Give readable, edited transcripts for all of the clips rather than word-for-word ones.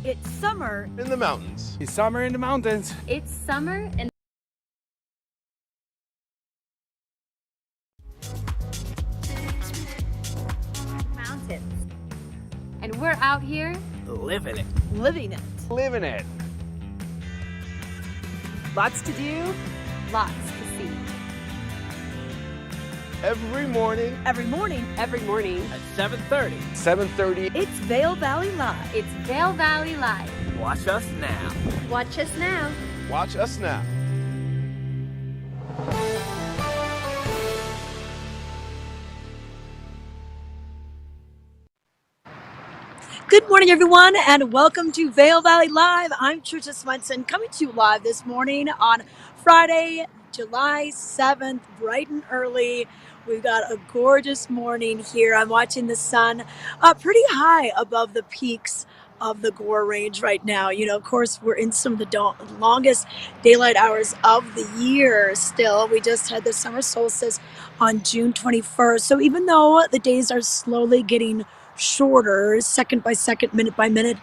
It's summer in the mountains. It's summer in the mountains. It's summer in mountains. and we're out here Living it. Living it. Living it. Lots to do. lots to see. Every morning Every morning. Every morning, At 7:30. 7:30. It's Vail Valley Live. it's Vail Valley Live. Watch us now. Watch us now. Watch us now. Good morning, everyone, and welcome to Vail Valley Live. I'm Tricia Swenson, coming to you live this morning on Friday, July 7th, bright and early. We've got a gorgeous morning here. I'm watching the sun pretty high above the peaks of the Gore Range right now. You know, of course, we're in some of the longest daylight hours of the year still. We just had the summer solstice on June 21st. So even though the days are slowly getting shorter, second by second, minute by minute,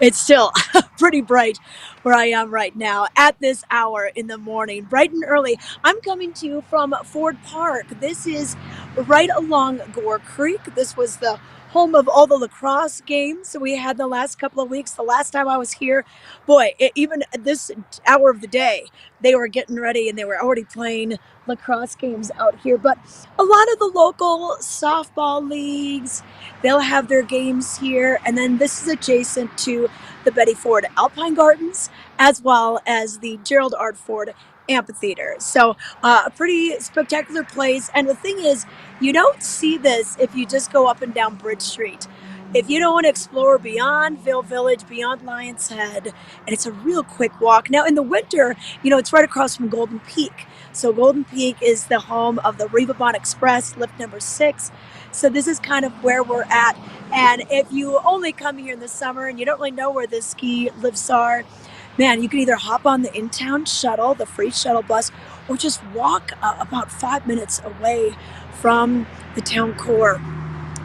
it's still pretty bright where I am right now at this hour in the morning, bright and early. I'm coming to you from Ford Park. This is right along Gore Creek. This was the home of all the lacrosse games we had the last couple of weeks. The last time I was here, boy, even at this hour of the day, they were getting ready and they were already playing lacrosse games out here. But a lot of the local softball leagues, they'll have their games here. And then this is adjacent to the Betty Ford Alpine Gardens, as well as the Gerald R. Ford Amphitheater. So a pretty spectacular place. And the thing is, you don't see this if you just go up and down Bridge Street. If you don't want to explore beyond Vail Village, beyond Lions Head, and it's a real quick walk. Now in the winter, you know, it's right across from Golden Peak. So Golden Peak is the home of the Rivabon Express, lift number 6. So this is kind of where we're at. And if you only come here in the summer and you don't really know where the ski lifts are, man, you can either hop on the in-town shuttle, the free shuttle bus, or just walk about 5 minutes away from the town core.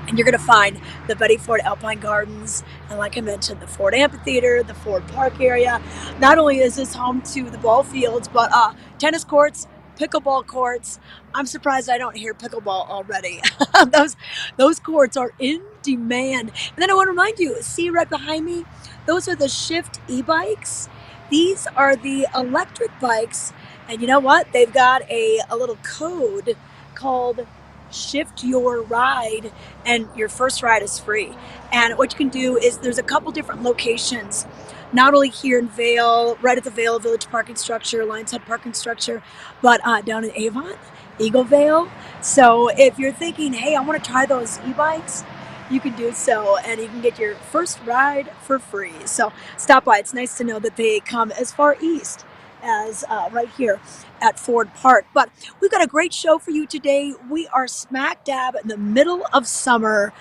And you're going to find the Betty Ford Alpine Gardens, and like I mentioned, the Ford Amphitheater, the Ford Park area. Not only is this home to the ball fields, but tennis courts, pickleball courts. I'm surprised I don't hear pickleball already. those courts are in demand. And then I want to remind you, see right behind me, those are the Shift e-bikes. These are the electric bikes, and you know what? They've got a little code called Shift Your Ride, and your first ride is free. And what you can do is there's a couple different locations, not only here in Vail, right at the Vail Village parking structure, Lions Head parking structure, but down in Avon, Eagle Vale. So if you're thinking, hey, I want to try those e-bikes, you can do so, and you can get your first ride for free. So stop by. It's nice to know that they come as far east as right here at Ford Park. But we've got a great show for you today. We are smack dab in the middle of summer.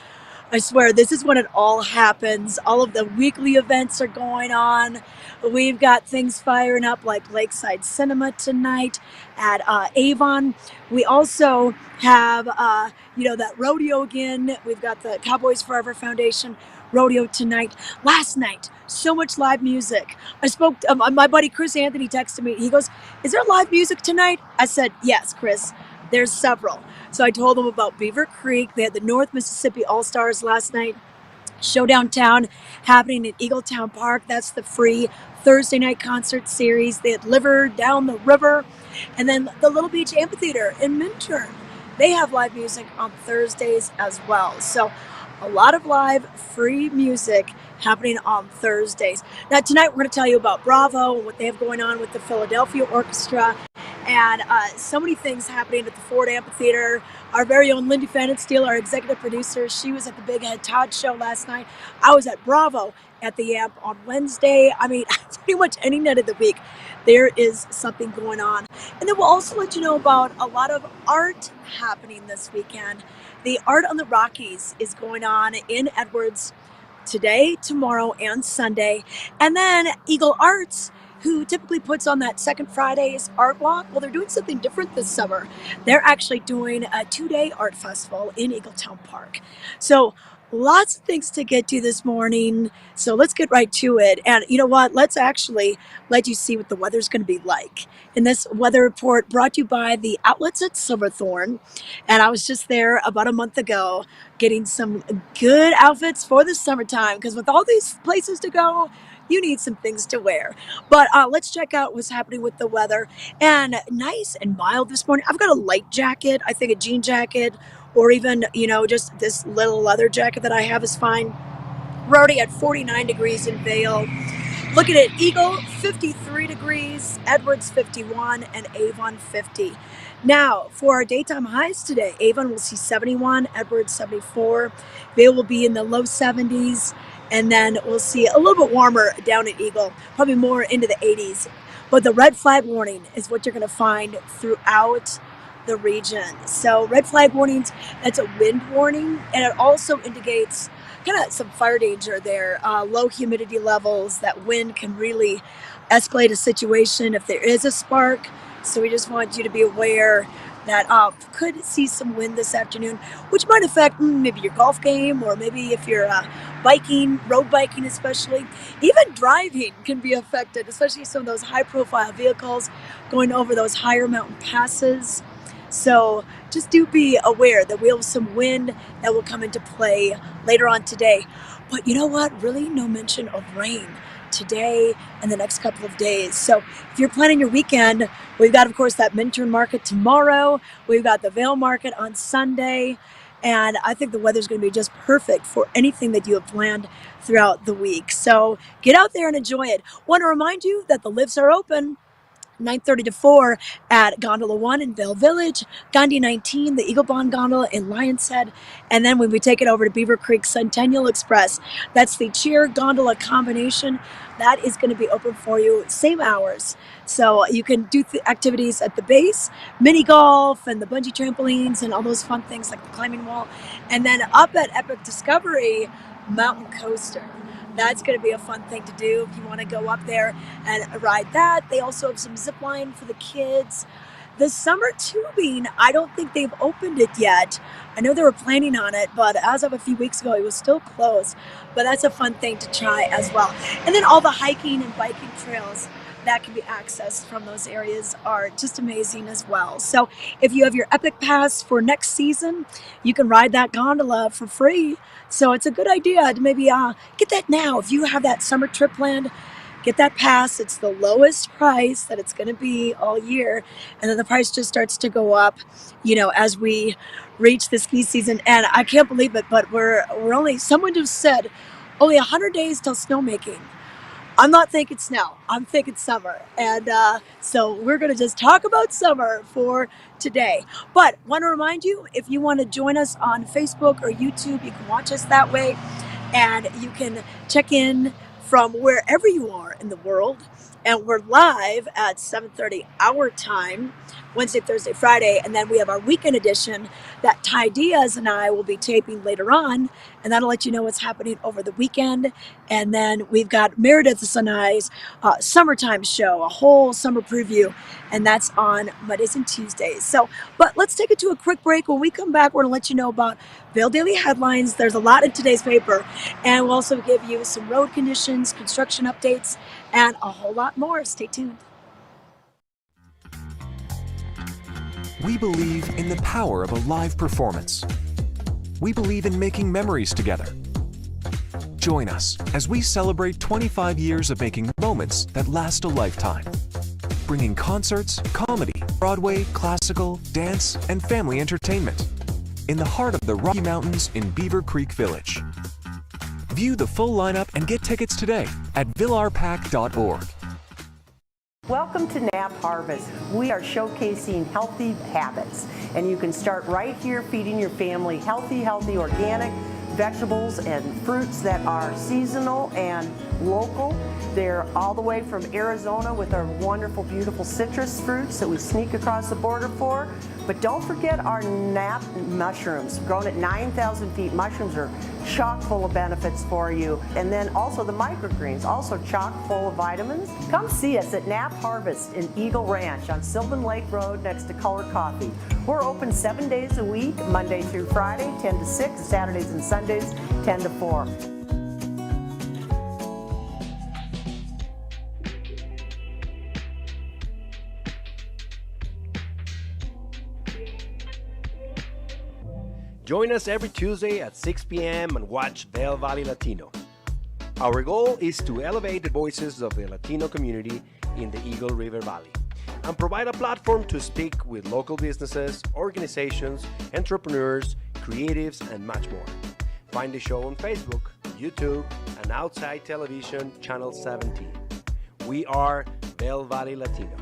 I swear, this is when it all happens. All of the weekly events are going on. We've got things firing up like Lakeside Cinema tonight at Avon. We also have, that rodeo again. We've got the Cowboys Forever Foundation rodeo tonight. Last night, so much live music. I spoke to my buddy Chris Anthony texted me. He goes, "Is there live music tonight?" I said, "Yes, Chris. There's several." So I told them about Beaver Creek. They had the North Mississippi All-Stars last night. Show Downtown happening at Eagletown Park. That's the free Thursday night concert series. They had Liver Down the River. And then the Little Beach Amphitheater in Minturn. They have live music on Thursdays as well. So a lot of live free music happening on Thursdays. Now tonight we're going to tell you about Bravo and what they have going on with the Philadelphia Orchestra. And so many things happening at the Ford Amphitheater. Our very own Lindy Fanninsteel, our executive producer, she was at the Big Head Todd show last night. I was at Bravo at the Amp on Wednesday. I mean, pretty much any night of the week, there is something going on. And then we'll also let you know about a lot of art happening this weekend. The Art on the Rockies is going on in Edwards today, tomorrow, and Sunday. And then Eagle Arts, who typically puts on that second Friday's art walk. Well, they're doing something different this summer. They're actually doing a 2-day art festival in Eagletown Park. So Lots of things to get to this morning, so let's get right to it. And you know what? Let's actually let you see what the weather's going to be like. In this weather report brought to you by the outlets at Silverthorne. And I was just there about a month ago getting some good outfits for the summertime because with all these places to go, you need some things to wear. But let's check out what's happening with the weather. And nice and mild this morning. I've got a light jacket, I think a jean jacket, or even, just this little leather jacket that I have is fine. We're already at 49 degrees in Vail. Looking at Eagle, 53 degrees, Edwards 51, and Avon 50. Now, for our daytime highs today, Avon will see 71, Edwards 74. Vail will be in the low 70s, and then we'll see a little bit warmer down at Eagle, probably more into the 80s. But the red flag warning is what you're going to find throughout the region. So red flag warnings, that's a wind warning, and it also indicates kind of some fire danger there. Low humidity levels, that wind can really escalate a situation if there is a spark. So we just want you to be aware that could see some wind this afternoon, which might affect maybe your golf game, or maybe if you're biking, road biking especially. Even driving can be affected, especially some of those high profile vehicles going over those higher mountain passes. So just do be aware that we have some wind that will come into play later on today. But you know what? Really no mention of rain today and the next couple of days. So if you're planning your weekend, we've got, of course, that Minturn market tomorrow. We've got the Vail market on Sunday. And I think the weather's going to be just perfect for anything that you have planned throughout the week. So get out there and enjoy it. Want to remind you that the lifts are open 9:30 to 4 at Gondola 1 in Vail Village, Gandhi 19, the Eagle Bond Gondola in Lion's Head, and then when we take it over to Beaver Creek Centennial Express, that's the cheer gondola combination. That is going to be open for you, same hours. So you can do activities at the base, mini golf and the bungee trampolines and all those fun things like the climbing wall. And then up at Epic Discovery, Mountain Coaster. That's going to be a fun thing to do if you want to go up there and ride that. They also have some zip line for the kids. The summer tubing, I don't think they've opened it yet. I know they were planning on it, but as of a few weeks ago, it was still closed. But that's a fun thing to try as well. And then all the hiking and biking trails that can be accessed from those areas are just amazing as well. So if you have your Epic Pass for next season, you can ride that gondola for free. So it's a good idea to maybe get that now. If you have that summer trip planned, get that pass. It's the lowest price that it's going to be all year. And then the price just starts to go up, as we reach the ski season. And I can't believe it, but we're only, someone just said, only 100 days till snowmaking. I'm not thinking snow. I'm thinking summer. And so we're going to just talk about summer for today. But want to remind you, if you want to join us on Facebook or YouTube, you can watch us that way. And you can check in from wherever you are in the world. And we're live at 7:30 our time, Wednesday, Thursday, Friday. And then we have our weekend edition that Ty Diaz and I will be taping later on. And that'll let you know what's happening over the weekend. And then we've got Meredith and I's summertime show, a whole summer preview. And that's on Mondays and Tuesdays. But let's take it to a quick break. When we come back, we're going to let you know about Vail Daily Headlines. There's a lot in today's paper. And we'll also give you some road conditions, construction updates, and a whole lot more. Stay tuned. We believe in the power of a live performance. We believe in making memories together. Join us as we celebrate 25 years of making moments that last a lifetime. Bringing concerts, comedy, Broadway, classical, dance, and family entertainment in the heart of the Rocky Mountains in Beaver Creek Village. View the full lineup and get tickets today at villarpack.org. Welcome to Nap Harvest. We are showcasing healthy habits, and you can start right here feeding your family healthy organic vegetables and fruits that are seasonal and local. They're all the way from Arizona with our wonderful, beautiful citrus fruits that we sneak across the border for. But don't forget our nap mushrooms, grown at 9,000 feet. Mushrooms are chock full of benefits for you. And then also the microgreens, also chock full of vitamins. Come see us at Nap Harvest in Eagle Ranch on Sylvan Lake Road next to Color Coffee. We're open 7 days a week, Monday through Friday, 10 to 6, Saturdays and Sundays, 10 to 4. Join us every Tuesday at 6 p.m. and watch Vail Valley Latino. Our goal is to elevate the voices of the Latino community in the Eagle River Valley and provide a platform to speak with local businesses, organizations, entrepreneurs, creatives, and much more. Find the show on Facebook, YouTube, and Outside Television Channel 17. We are Vail Valley Latino.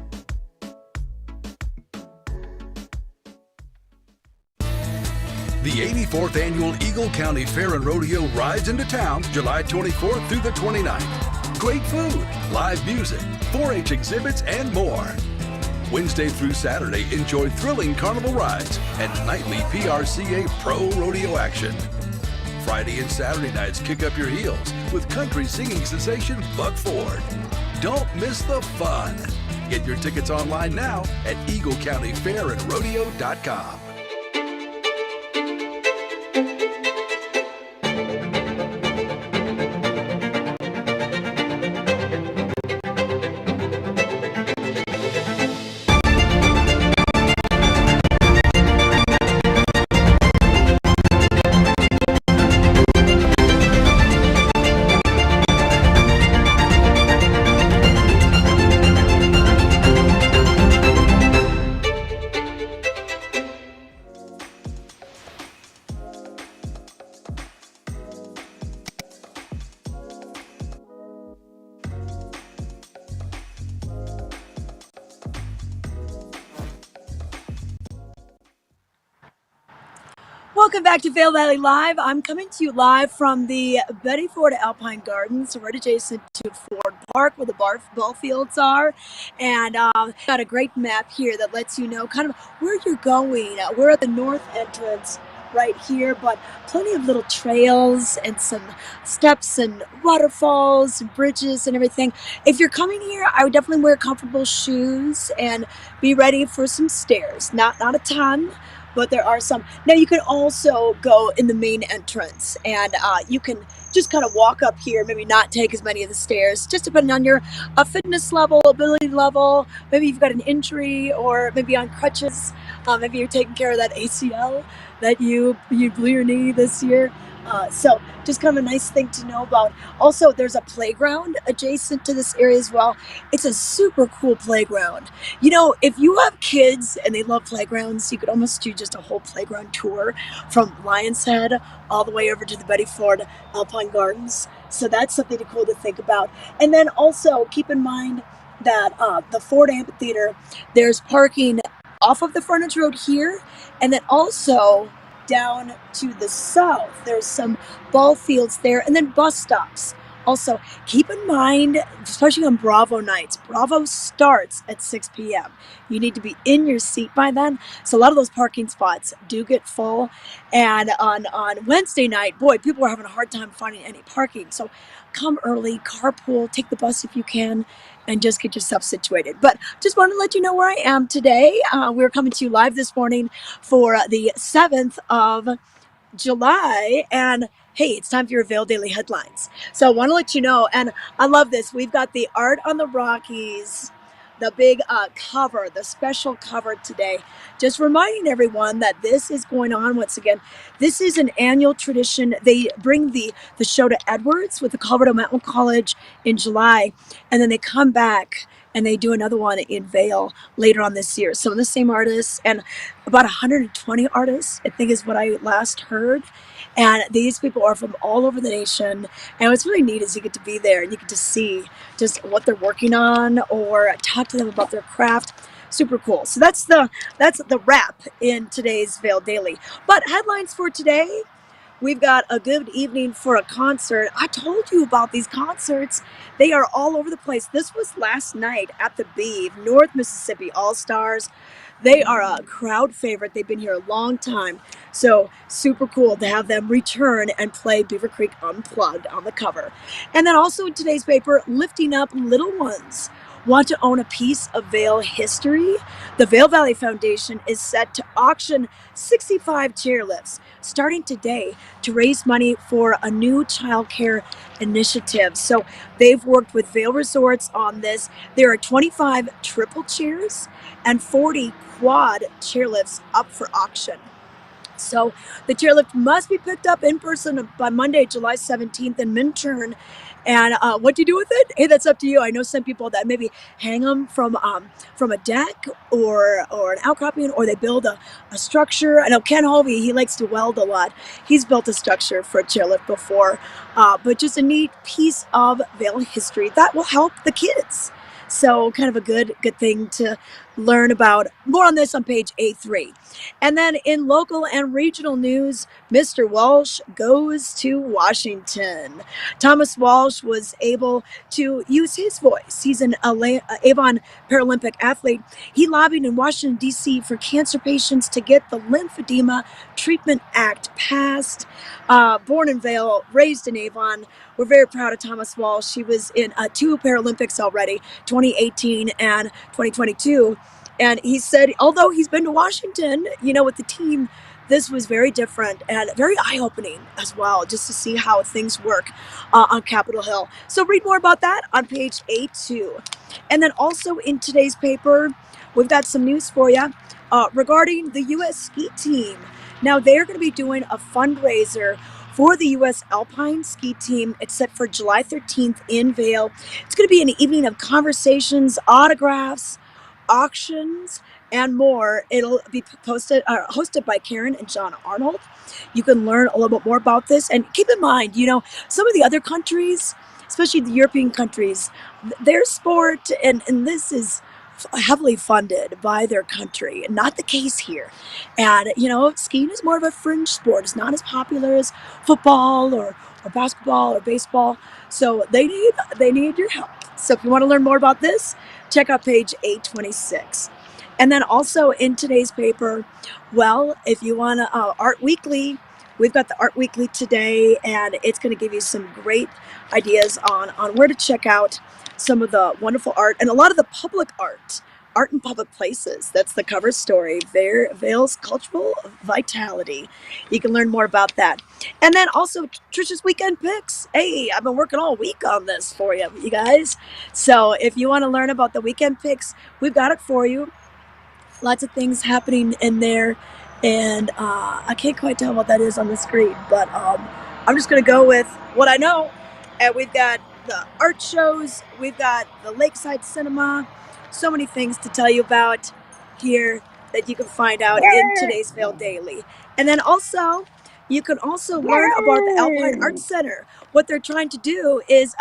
The 84th Annual Eagle County Fair and Rodeo rides into town July 24th through the 29th. Great food, live music, 4-H exhibits, and more. Wednesday through Saturday, enjoy thrilling carnival rides and nightly PRCA Pro Rodeo action. Friday and Saturday nights kick up your heels with country singing sensation Buck Ford. Don't miss the fun. Get your tickets online now at EagleCountyFairandRodeo.com. Welcome back to Vail Valley Live. I'm coming to you live from the Betty Ford Alpine Gardens, right adjacent to Ford Park where the ball fields are. And got a great map here that lets you know kind of where you're going. We're at the north entrance right here, but plenty of little trails and some steps and waterfalls and bridges and everything. If you're coming here, I would definitely wear comfortable shoes and be ready for some stairs. Not a ton, but there are some. Now you can also go in the main entrance and you can just kind of walk up here, maybe not take as many of the stairs, just depending on your fitness level, ability level. Maybe you've got an injury or maybe on crutches. Maybe you're taking care of that ACL that you blew your knee this year. So just kind of a nice thing to know about. Also, there's a playground adjacent to this area as well. It's a super cool playground. You know, if you have kids and they love playgrounds, you could almost do just a whole playground tour from Lion's Head all the way over to the Betty Ford Alpine Gardens. So that's something cool to think about. And then also keep in mind that the Ford Amphitheater, there's parking off of the frontage road here, and then also down to the south. There's some ball fields there, and then bus stops. Also, keep in mind, especially on Bravo nights, Bravo starts at 6 p.m. You need to be in your seat by then. So a lot of those parking spots do get full. And on Wednesday night, boy, people are having a hard time finding any parking. So come early, carpool, take the bus if you can, and just get yourself situated. But just want to let you know where I am today. We're coming to you live this morning for the 7th of July, and hey, it's time for your Vail Daily Headlines. So I want to let you know, and I love this. We've got the Art on the Rockies, the big cover, the special cover today. Just reminding everyone that this is going on once again. This is an annual tradition. They bring the show to Edwards with the Colorado Mountain College in July, and then they come back and they do another one in Vail later on this year. Some of the same artists, and about 120 artists, I think is what I last heard. And these people are from all over the nation. And what's really neat is you get to be there and you get to see just what they're working on or talk to them about their craft. Super cool. So that's the wrap in today's Vail Daily. But headlines for today. We've got a good evening for a concert. I told you about these concerts. They are all over the place. This was last night at the Beeve, North Mississippi All-Stars. They are a crowd favorite. They've been here a long time. So super cool to have them return and play Beaver Creek Unplugged on the cover. And then also in today's paper, lifting up little ones. Want to own a piece of Vail history? The Vail Valley Foundation is set to auction 65 chairlifts starting today to raise money for a new child care initiative. So they've worked with Vail Resorts on this. There are 25 triple chairs and 40 quad chairlifts up for auction. So the chairlift must be picked up in person by Monday, July 17th in Minturn. And what do you do with it? Hey, that's up to you. I know some people that maybe hang them from a deck or an outcropping, or they build a structure. I know Ken Hovey, he likes to weld a lot. He's built a structure for a chairlift before, but just a neat piece of Vail history that will help the kids. So kind of a good thing to learn about. More on this on page A3. And then in local and regional news, Mr. Walsh goes to Washington. Thomas Walsh was able to use his voice. He's an Avon Paralympic athlete. He lobbied in Washington, D.C. for cancer patients to get the Lymphedema Treatment Act passed. Born in Vail, raised in Avon. We're very proud of Thomas Walsh. He was in 2 Paralympics already, 2018 and 2022. And he said, although he's been to Washington, with the team, this was very different and very eye-opening as well, just to see how things work on Capitol Hill. So read more about that on page A2. And then also in today's paper, we've got some news for you regarding the U.S. ski team. Now, they're going to be doing a fundraiser for the U.S. Alpine ski team. It's set for July 13th in Vail. It's going to be an evening of conversations, autographs, auctions, and more. It'll be hosted by Karen and John Arnold. You can learn a little bit more about this. And keep in mind, some of the other countries, especially the European countries, their sport, and this is heavily funded by their country. Not the case here. And, skiing is more of a fringe sport. It's not as popular as football or basketball or baseball. So they need your help. So if you want to learn more about this, check out page 826. And then also in today's paper, if you want to Art Weekly, we've got the Art Weekly today, and it's going to give you some great ideas on where to check out some of the wonderful art and a lot of the public art in public places. That's the cover story, Vail's cultural vitality. You can learn more about that. And then also Tricia's Weekend Pics. Hey, I've been working all week on this for you guys. So if you want to learn about the Weekend Pics, we've got it for you. Lots of things happening in there. And I can't quite tell what that is on the screen, but I'm just going to go with what I know. And we've got the art shows, we've got the Lakeside Cinema, so many things to tell you about here that you can find out in today's Vail Daily. And then also, you can also learn about the Alpine Art Center. What they're trying to do is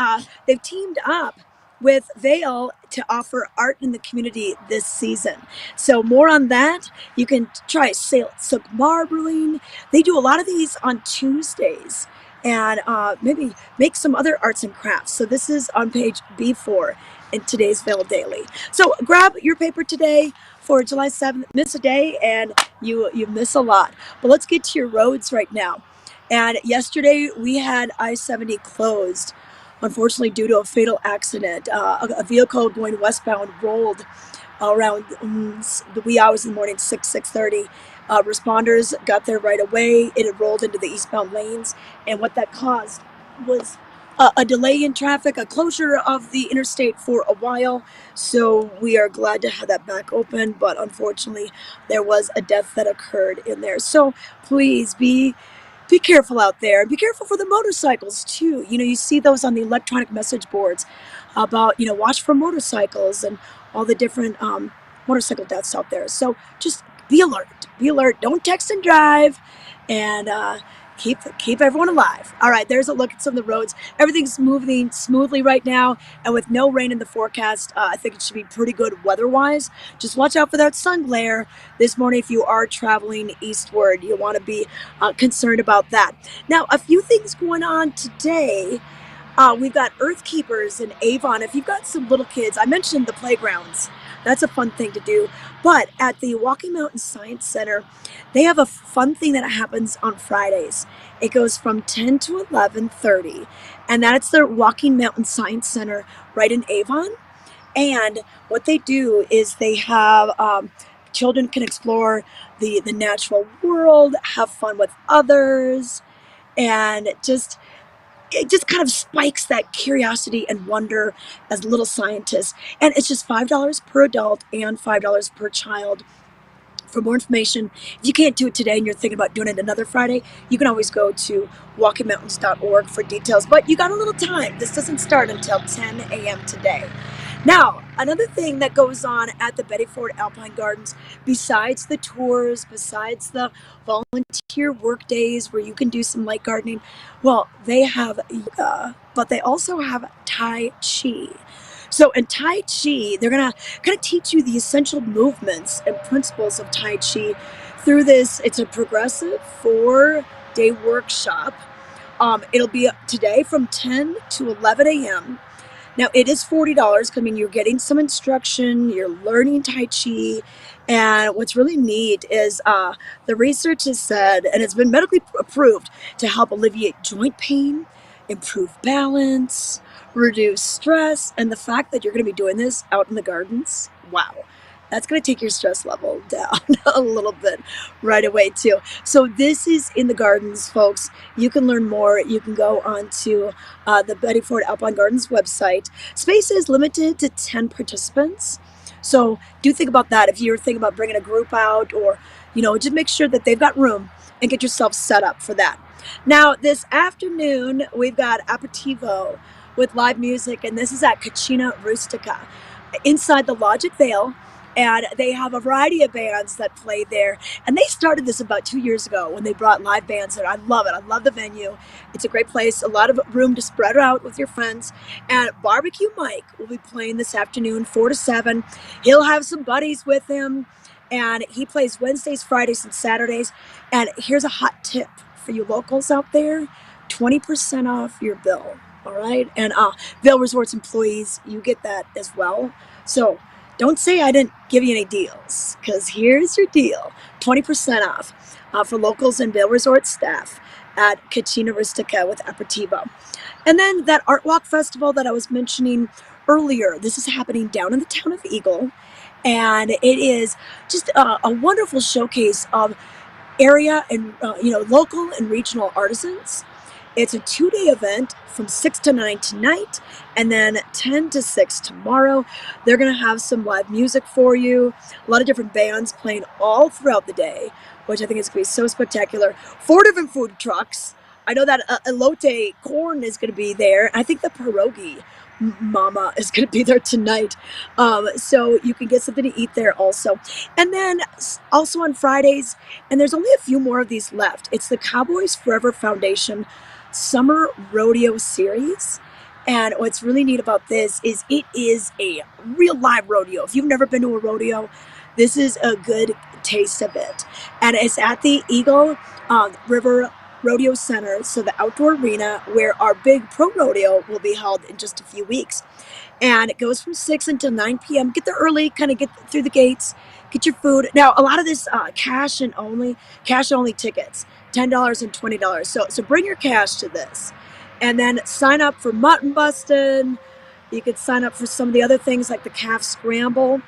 they've teamed up with Vail to offer art in the community this season. So more on that. You can try silk marbling. They do a lot of these on Tuesdays. And maybe make some other arts and crafts. So this is on page B4 in today's Vail Daily. So grab your paper today for July 7th. Miss a day and you miss a lot. But let's get to your roads right now. And yesterday we had I-70 closed, unfortunately due to a fatal accident. A vehicle going westbound rolled around the wee hours in the morning, 6:30. Responders got there right away. It had rolled into the eastbound lanes, and what that caused was a delay in traffic, a closure of the interstate for a while. So we are glad to have that back open, but unfortunately there was a death that occurred in there. So please be careful out there. Be careful for the motorcycles too. You see those on the electronic message boards about, watch for motorcycles and all the different motorcycle deaths out there. So just be alert. Be alert. Don't text and drive, and keep everyone alive. All right, there's a look at some of the roads. Everything's moving smoothly right now, and with no rain in the forecast, I think it should be pretty good weather-wise. Just watch out for that sun glare this morning if you are traveling eastward. You want to be concerned about that. Now, a few things going on today. We've got Earth Keepers in Avon. If you've got some little kids, I mentioned the playgrounds. that's a fun thing to do. But at the Walking Mountain Science Center, they have a fun thing that happens on Fridays. It goes from 10 to 11:30, and that's the Walking Mountain Science Center right in Avon. And what they do is they have children can explore the natural world, have fun with others, and it just kind of spikes that curiosity and wonder as little scientists. And it's just $5 per adult and $5 per child. For more information, if you can't do it today and you're thinking about doing it another Friday, you can always go to walkingmountains.org for details. But you got a little time. This doesn't start until 10 a.m. today. Now, another thing that goes on at the Betty Ford Alpine Gardens, besides the tours, besides the volunteer work days where you can do some light gardening, well, they have yoga, but they also have Tai Chi. So in Tai Chi, they're going to kind of teach you the essential movements and principles of Tai Chi through this. It's a progressive 4-day workshop. It'll be today from 10 to 11 a.m. Now, it is $40. I mean, you're getting some instruction, you're learning Tai Chi, and what's really neat is the research has said, and it's been medically approved, to help alleviate joint pain, improve balance, reduce stress, and the fact that you're going to be doing this out in the gardens, wow. That's going to take your stress level down a little bit right away, too. So this is in the gardens, folks. You can learn more. You can go on to the Betty Ford Alpine Gardens website. Space is limited to 10 participants. So do think about that if you're thinking about bringing a group out, or, just make sure that they've got room and get yourself set up for that. Now, this afternoon, we've got aperitivo with live music, and this is at Cucina Rustica inside the lodge at Vail. And they have a variety of bands that play there. And they started this about 2 years ago when they brought live bands there. I love it. I love the venue. It's a great place. A lot of room to spread out with your friends. And Barbecue Mike will be playing this afternoon, 4 to 7. He'll have some buddies with him. And he plays Wednesdays, Fridays, and Saturdays. And here's a hot tip for you locals out there. 20% off your bill. All right? And Vail Resorts employees, you get that as well. So don't say I didn't give you any deals, because here's your deal. 20% off for locals and Vail Resort staff at Cucina Rustica with aperitivo. And then that Art Walk Festival that I was mentioning earlier, this is happening down in the town of Eagle. And it is just a wonderful showcase of area and, local and regional artisans. It's a 2-day event from 6 to 9 tonight, and then 10 to 6 tomorrow. They're going to have some live music for you, a lot of different bands playing all throughout the day, which I think is going to be so spectacular. 4 different food trucks. I know that elote corn is going to be there. I think the pierogi mama is going to be there tonight. So you can get something to eat there also. And then also on Fridays, and there's only a few more of these left, it's the Cowboys Forever Foundation Summer Rodeo Series. And what's really neat about this is it is a real live rodeo. If you've never been to a rodeo, this is a good taste of it. And it's at the Eagle River Rodeo Center, so the outdoor arena where our big pro rodeo will be held in just a few weeks. And it goes from 6 until 9 p.m. Get there early, kind of get through the gates, get your food. Now, a lot of this cash only tickets, $10 and $20. So bring your cash to this. And then sign up for mutton busting. You could sign up for some of the other things like the calf scramble.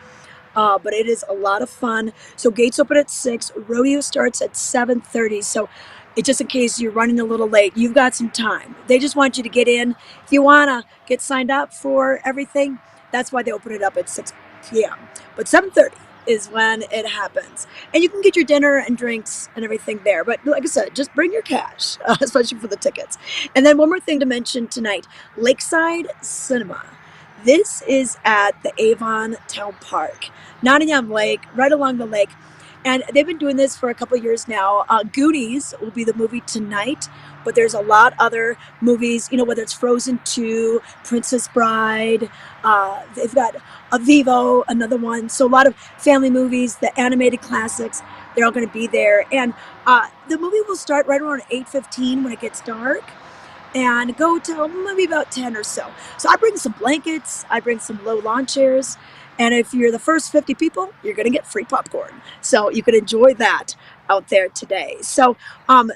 But it is a lot of fun. So gates open at 6. Rodeo starts at 7:30. So it just in case you're running a little late, you've got some time. They just want you to get in. If you want to get signed up for everything, that's why they open it up at 6 p.m. But 7:30 is when it happens. And you can get your dinner and drinks and everything there. But like I said, just bring your cash, especially for the tickets. And then one more thing to mention tonight, Lakeside Cinema. This is at the Avon Town Park, Nottingham Lake, right along the lake. And they've been doing this for a couple of years now. Goonies will be the movie tonight, but there's a lot other movies, whether it's Frozen 2, Princess Bride, they've got Avivo, another one. So a lot of family movies, the animated classics, they're all going to be there. And the movie will start right around 8:15 when it gets dark and go till maybe about 10 or so. So I bring some blankets, I bring some low lawn chairs, And if you're the first 50 people, you're going to get free popcorn. So you can enjoy that out there today. So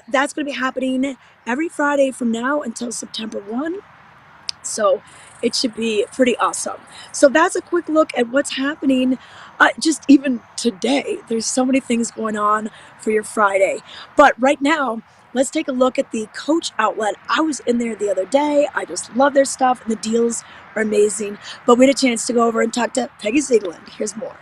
that's going to be happening every Friday from now until September 1. So it should be pretty awesome. So that's a quick look at what's happening just even today. There's so many things going on for your Friday. But right now, let's take a look at the Coach outlet. I was in there the other day. I just love their stuff, and the deals are amazing. But we had a chance to go over and talk to Peggy Ziegland. Here's more.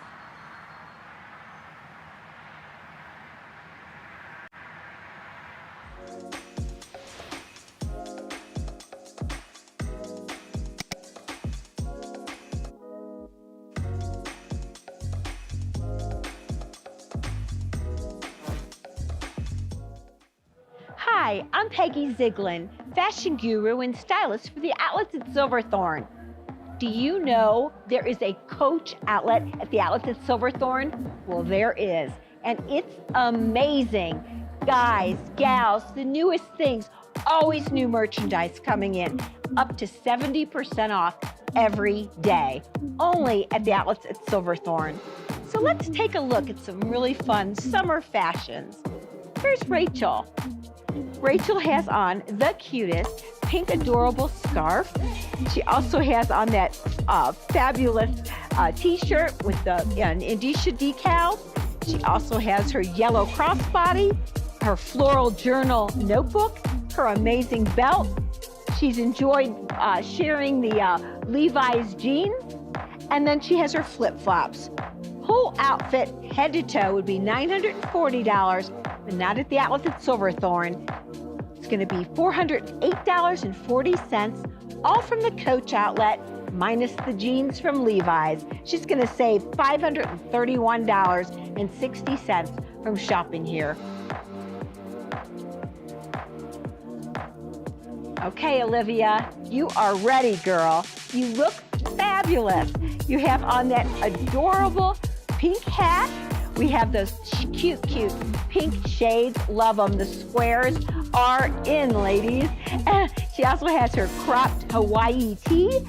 Hi, I'm Peggy Ziegland, fashion guru and stylist for the outlets at Silverthorne. Do you know there is a Coach outlet at the outlets at Silverthorne? Well, there is, and it's amazing. Guys, gals, the newest things, always new merchandise coming in, up to 70% off every day, only at the outlets at Silverthorne. So let's take a look at some really fun summer fashions. Here's Rachel. Rachel has on the cutest pink adorable scarf. She also has on that fabulous t-shirt with the Indicia decal. She also has her yellow crossbody, her floral journal notebook, her amazing belt. She's enjoyed sharing the Levi's jeans, and then she has her flip-flops. Whole outfit, head to toe, would be $940, but not at the outlets at Silverthorne. It's going to be $408.40, all from the Coach outlet, minus the jeans from Levi's. She's going to save $531.60 from shopping here. Okay, Olivia, you are ready, girl. You look fabulous. You have on that adorable pink hat. We have those cute pink shades. Love them. The squares are in, ladies. She also has her cropped Hawaii tee,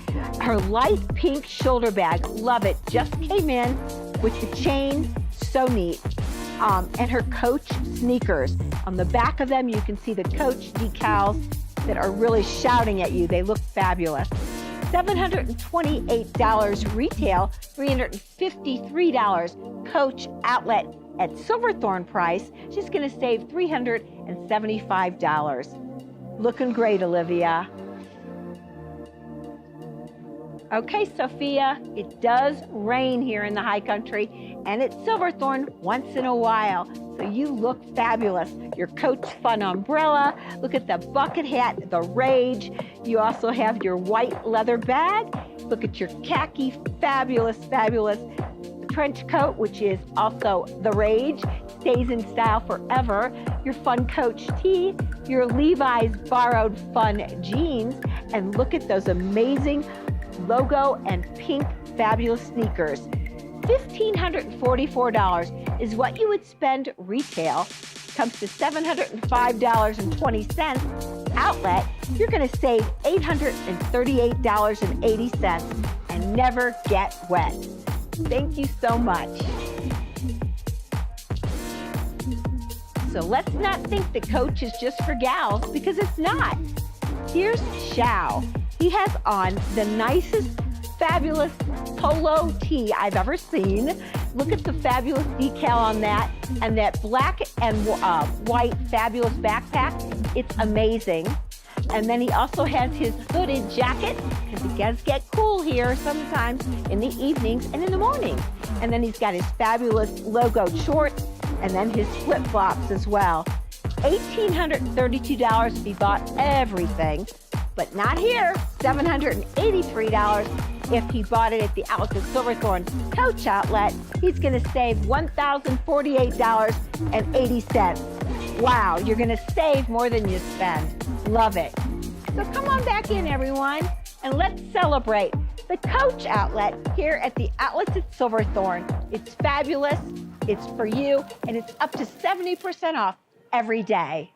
her light pink shoulder bag. Love it. Just came in with the chain. So neat. And her Coach sneakers. On the back of them, you can see the Coach decals that are really shouting at you. They look fabulous. $728 retail, $353 Coach outlet at Silverthorne price. She's going to save $375. Looking great, Olivia. Okay, Sophia, it does rain here in the high country, and it's Silverthorne once in a while. So you look fabulous. Your Coach Fun umbrella. Look at the bucket hat, the Rage. You also have your white leather bag. Look at your khaki, fabulous trench coat, which is also the Rage. Stays in style forever. Your fun Coach tee, your Levi's borrowed fun jeans, and look at those amazing logo and pink fabulous sneakers. $1,544 is what you would spend retail. Comes to $705.20 outlet. You're going to save $838.80 and never get wet. Thank you so much. So let's not think that Coach is just for gals, because it's not. Here's Shao. He has on the nicest, fabulous polo tee I've ever seen. Look at the fabulous decal on that, and that black and white fabulous backpack. It's amazing. And then he also has his hooded jacket, because it does get cool here sometimes in the evenings and in the morning. And then he's got his fabulous logoed shorts, and then his flip-flops as well. $1,832 if he bought everything, but not here. $783 if he bought it at the outlet at Silverthorne Coach outlet. He's going to save $1,048.80. Wow, you're going to save more than you spend. Love it. So come on back in, everyone, and let's celebrate the Coach outlet here at the outlets at Silverthorne. It's fabulous, it's for you, and it's up to 70% off every day.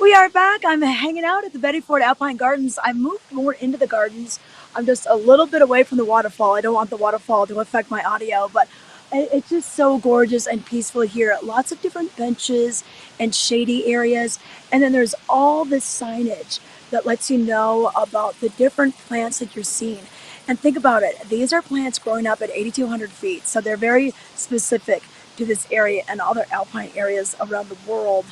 we are back. I'm hanging out at the Betty Ford Alpine Gardens. I moved more into the gardens. I'm just a little bit away from the waterfall. I don't want the waterfall to affect my audio, but it's just so gorgeous and peaceful here. Lots of different benches and shady areas. And then there's all this signage that lets you know about the different plants that you're seeing. And think about it. These are plants growing up at 8,200 feet. So they're very specific to this area and other alpine areas around the world.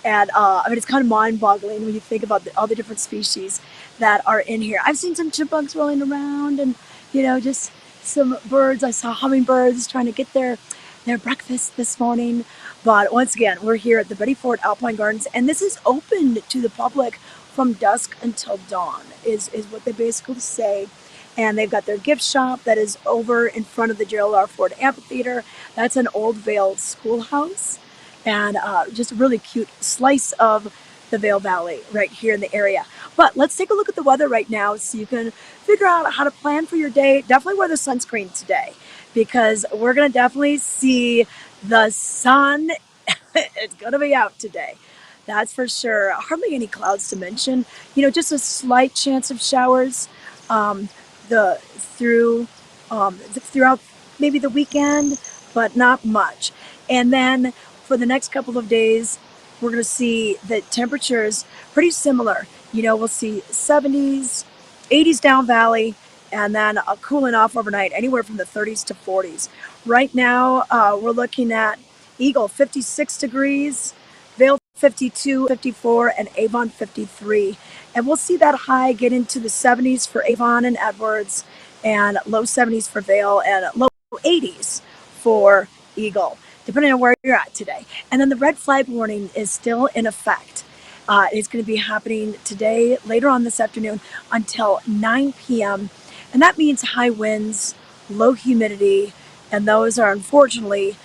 And I mean, it's kind of mind-boggling when you think about all the different species that are in here. I've seen some chipmunks rolling around, and just some birds. I saw hummingbirds trying to get their breakfast this morning. But once again, we're here at the Betty Ford Alpine Gardens, and this is open to the public from dusk until dawn. Is what they basically say. And they've got their gift shop that is over in front of the Gerald R. Ford Amphitheater. That's an old Vail schoolhouse. And just a really cute slice of the Vail Valley right here in the area. But let's take a look at the weather right now so you can figure out how to plan for your day. Definitely wear the sunscreen today because we're going to definitely see the sun. It's going to be out today. That's for sure. Hardly any clouds to mention. Just a slight chance of showers throughout maybe the weekend, but not much. And then for the next couple of days, we're going to see the temperatures pretty similar. We'll see 70s, 80s down valley, and then cooling off overnight, anywhere from the 30s to 40s. Right now, we're looking at Eagle 56 degrees, Vail 52, 54, and Avon 53. And we'll see that high get into the 70s for Avon and Edwards, and low 70s for Vail, and low 80s for Eagle, depending on where you're at today. And then the red flag warning is still in effect. It's going to be happening today, later on this afternoon, until 9 p.m. And that means high winds, low humidity, and those are unfortunately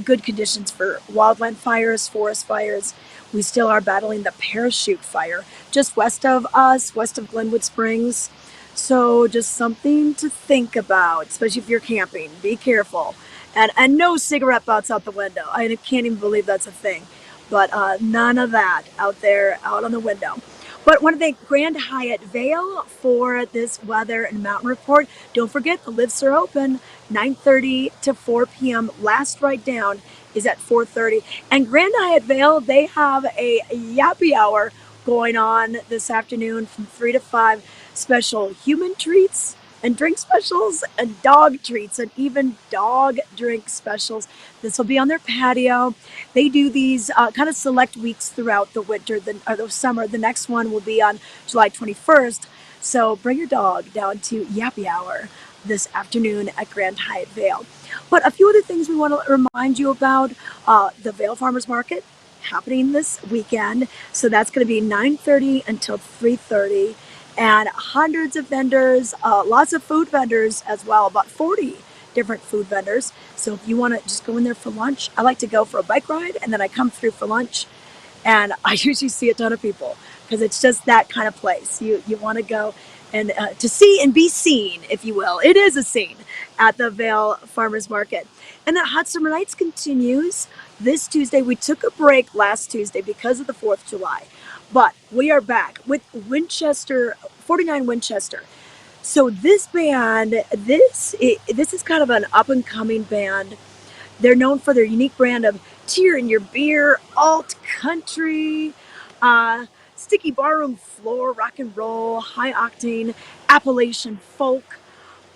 good conditions for wildland fires, forest fires. We still are battling the parachute fire just west of us, west of Glenwood Springs. So just something to think about, especially if you're camping. Be careful. And no cigarette butts out the window. I can't even believe that's a thing. But none of that out there, out on the window. But I want to thank Grand Hyatt Vail for this weather and mountain report. Don't forget, the lifts are open 9:30 to 4 p.m. Last ride down is at 4:30. And Grand Hyatt Vail, they have a yappy hour going on this afternoon from 3 to 5. Special human treats and drink specials and dog treats and even dog drink specials. This will be on their patio. They do these kind of select weeks throughout the winter or the summer. The next one will be on July 21st. So bring your dog down to Yappy Hour this afternoon at Grand Hyatt Vail. But a few other things we want to remind you about. The Vail Farmers Market happening this weekend. So that's going to be 9:30 until 3:30. And hundreds of vendors, lots of food vendors as well, about 40 different food vendors. So if you want to just go in there for lunch, I like to go for a bike ride and then I come through for lunch. And I usually see a ton of people because it's just that kind of place. You want to go and to see and be seen, if you will. It is a scene at the Vail Farmers Market. And the Hot Summer Nights continues this Tuesday. We took a break last Tuesday because of the 4th of July. But we are back with Winchester, 49 Winchester. So this band, this is kind of an up-and-coming band. They're known for their unique brand of tear in your beer, alt country, sticky barroom floor, rock and roll, high octane, Appalachian folk.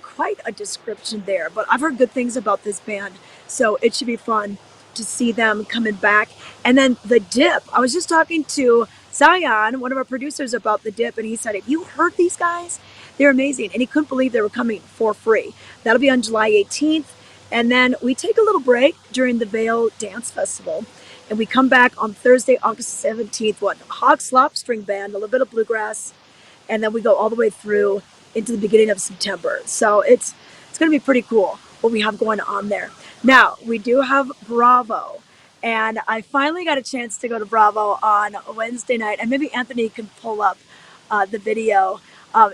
Quite a description there, but I've heard good things about this band, so it should be fun to see them coming back. And then the Dip. I was just talking to Zion, one of our producers, about the Dip, and he said, have you heard these guys? They're amazing, and he couldn't believe they were coming for free. That'll be on July 18th, and then we take a little break during the Vail Dance Festival, and we come back on Thursday, August 17th, Hog Slop String Band, a little bit of bluegrass, and then we go all the way through into the beginning of September. So it's going to be pretty cool what we have going on there. Now, we do have Bravo, and I finally got a chance to go to Bravo on Wednesday night, and maybe Anthony can pull up the video.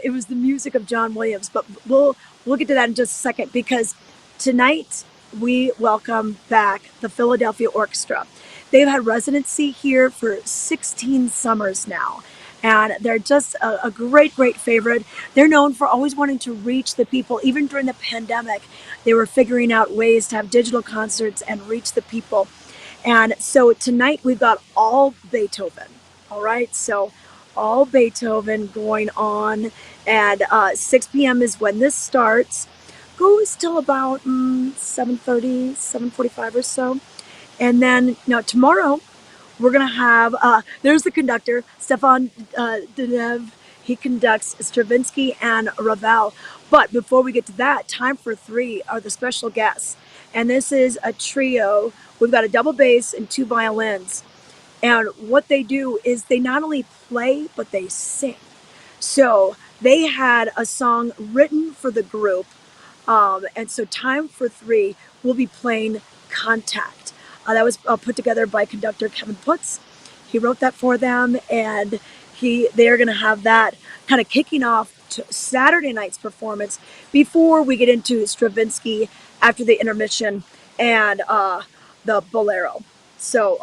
It was the music of John Williams, but we'll get to that in just a second, because tonight we welcome back the Philadelphia Orchestra. They've had residency here for 16 summers now. And they're just a great, great favorite. They're known for always wanting to reach the people. Even during the pandemic, they were figuring out ways to have digital concerts and reach the people. And so tonight we've got all Beethoven. All right. So all Beethoven going on. And 6 p.m. is when this starts. Goes till about 7:30, 7:45 or so. And then tomorrow we're going to have, there's the conductor, Stefan Denev. He conducts Stravinsky and Ravel. But before we get to that, time for three are the special guests. And this is a trio. We've got a double bass and two violins. And what they do is they not only play, but they sing. So they had a song written for the group. And so time for three will be playing Contact. That was put together by conductor Kevin Putz. He wrote that for them, and they're going to have that kind of kicking off to Saturday night's performance before we get into Stravinsky after the intermission and the Bolero. So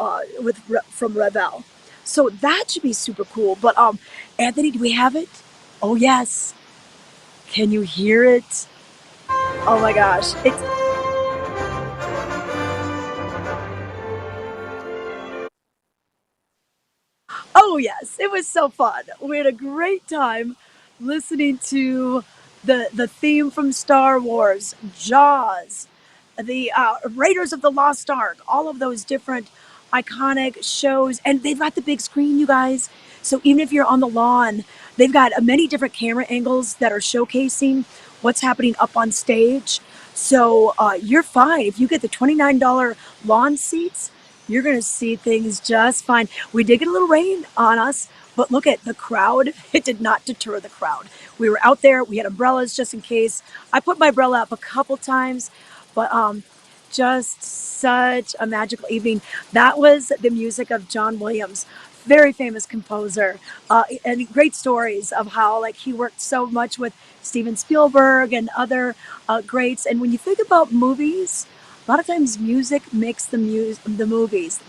from Ravel. So that should be super cool. But Anthony, do we have it? Oh yes. Can you hear it? Oh my gosh. Oh yes, it was so fun. We had a great time listening to the theme from Star Wars, Jaws, the Raiders of the Lost Ark, all of those different iconic shows, and they've got the big screen, you guys. So even if you're on the lawn, they've got many different camera angles that are showcasing what's happening up on stage. So you're fine if you get the $29 lawn seats. You're going to see things just fine. We did get a little rain on us, but look at the crowd. It did not deter the crowd. We were out there. We had umbrellas just in case. I put my umbrella up a couple times, but just such a magical evening. That was the music of John Williams, very famous composer, and great stories of how he worked so much with Steven Spielberg and other greats. And when you think about movies, a lot of times music makes the movies.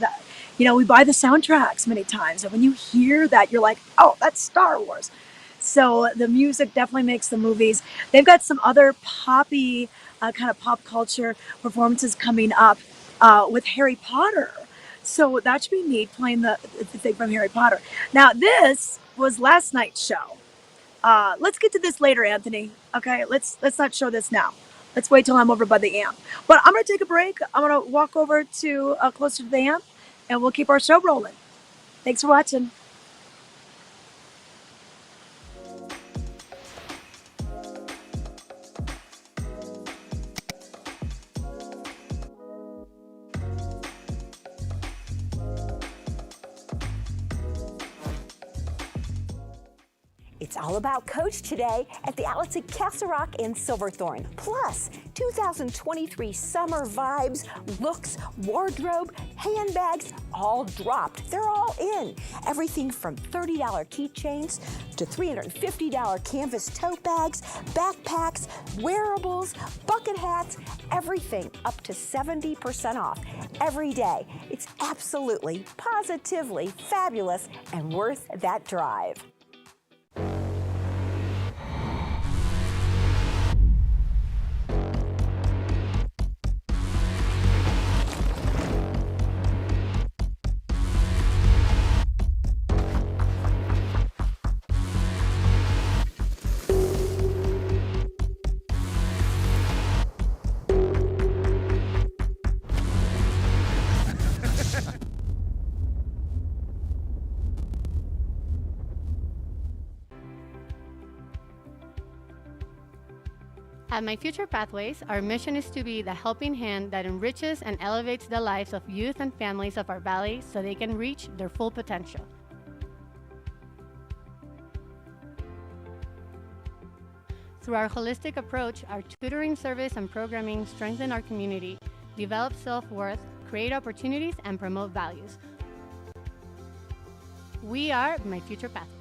We buy the soundtracks many times, and when you hear that, you're like, oh, that's Star Wars. So the music definitely makes the movies. They've got some other poppy kind of pop culture performances coming up with Harry Potter. So that should be neat, playing the thing from Harry Potter. Now, this was last night's show. Let's get to this later, Anthony. Okay, let's not show this now. Let's wait till I'm over by the amp. But I'm going to take a break. I'm going to walk over to closer to the amp, and we'll keep our show rolling. Thanks for watching. It's all about Coach today at the outlets at Castle Rock and Silverthorne. Plus, 2023 summer vibes, looks, wardrobe, handbags, all dropped. They're all in. Everything from $30 keychains to $350 canvas tote bags, backpacks, wearables, bucket hats, everything up to 70% off every day. It's absolutely, positively fabulous and worth that drive. At My Future Pathways, our mission is to be the helping hand that enriches and elevates the lives of youth and families of our valley so they can reach their full potential. Through our holistic approach, our tutoring service and programming strengthen our community, develop self-worth, create opportunities, and promote values. We are My Future Pathways.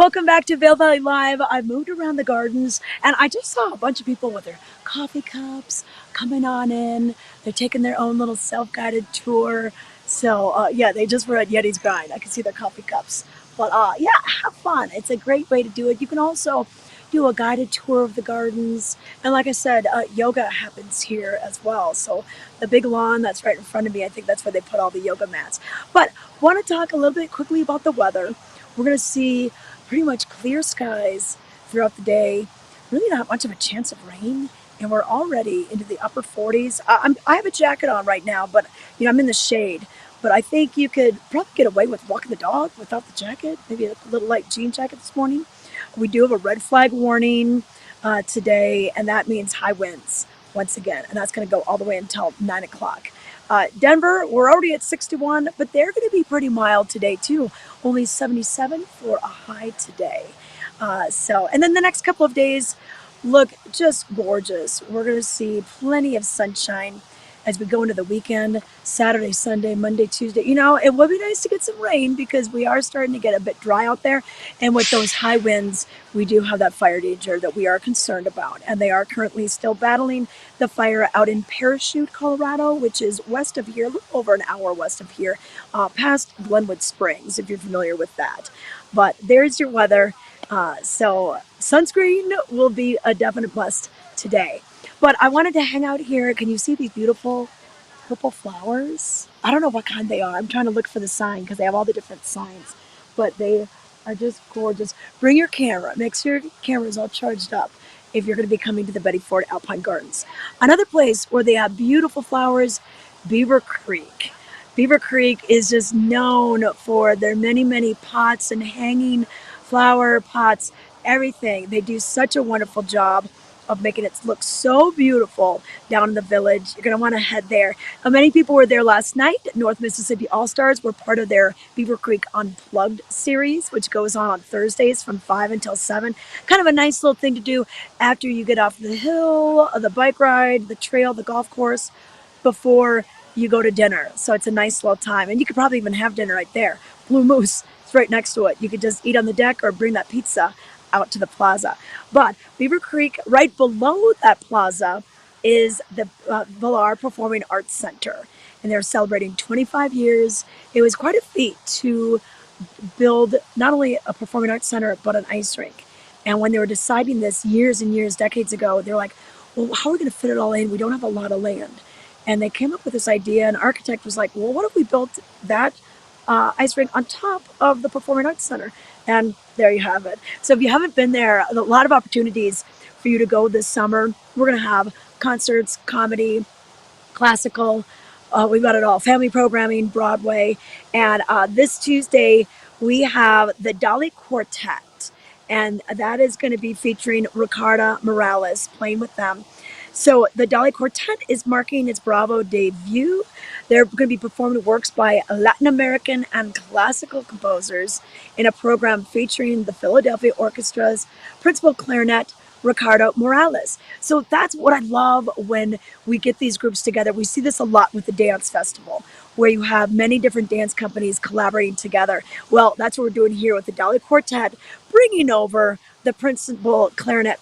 Welcome back to Vail Valley Live. I moved around the gardens and I just saw a bunch of people with their coffee cups coming on in. They're taking their own little self-guided tour. So yeah, they just were at Yeti's Grind. I can see their coffee cups. But yeah, have fun. It's a great way to do it. You can also do a guided tour of the gardens. And like I said, yoga happens here as well. So the big lawn that's right in front of me, I think that's where they put all the yoga mats. But want to talk a little bit quickly about the weather. We're going to see pretty much clear skies throughout the day. Really not much of a chance of rain. And we're already into the upper 40s. I have a jacket on right now, but I'm in the shade. But I think you could probably get away with walking the dog without the jacket. Maybe a little light jean jacket this morning. We do have a red flag warning today, and that means high winds once again. And that's going to go all the way until 9 o'clock. Denver, we're already at 61, but they're going to be pretty mild today too. Only 77 for a high today. And then the next couple of days look just gorgeous. We're going to see plenty of sunshine as we go into the weekend, Saturday, Sunday, Monday, Tuesday. It would be nice to get some rain because we are starting to get a bit dry out there. And with those high winds, we do have that fire danger that we are concerned about. And they are currently still battling the fire out in Parachute, Colorado, which is west of here, a little over an hour west of here, past Glenwood Springs, if you're familiar with that. But there's your weather. So sunscreen will be a definite must today. But I wanted to hang out here. Can you see these beautiful purple flowers? I don't know what kind they are. I'm trying to look for the sign because they have all the different signs. But they are just gorgeous. Bring your camera. Make sure your camera is all charged up if you're going to be coming to the Betty Ford Alpine Gardens. Another place where they have beautiful flowers, Beaver Creek. Beaver Creek is just known for their many, many pots and hanging flower pots, everything. They do such a wonderful job of making it look so beautiful down in the village. You're going to want to head there. Many people were there last night. North Mississippi All-Stars were part of their Beaver Creek Unplugged series, which goes on Thursdays from 5 until 7. Kind of a nice little thing to do after you get off the hill, the bike ride, the trail, the golf course, before you go to dinner. So it's a nice little time. And you could probably even have dinner right there. Blue Moose is right next to it. You could just eat on the deck or bring that pizza out to the plaza. But Beaver Creek, right below that plaza, is the Villar Performing Arts Center. And they're celebrating 25 years. It was quite a feat to build not only a performing arts center, but an ice rink. And when they were deciding this years and years, decades ago, they're like, well, how are we going to fit it all in? We don't have a lot of land. And they came up with this idea. An architect was like, well, what if we built that ice rink on top of the Performing Arts Center? And there you have it. So if you haven't been there, a lot of opportunities for you to go this summer. We're going to have concerts, comedy, classical. We've got it all. Family programming, Broadway. And this Tuesday, we have the Dolly Quartet. And that is going to be featuring Ricardo Morales playing with them. So the Dolly Quartet is marking its Bravo debut. They're going to be performing works by Latin American and classical composers in a program featuring the Philadelphia Orchestra's principal clarinet, Ricardo Morales. So that's what I love when we get these groups together. We see this a lot with the dance festival, where you have many different dance companies collaborating together. Well, that's what we're doing here with the Dolly Quartet, bringing over the principal clarinet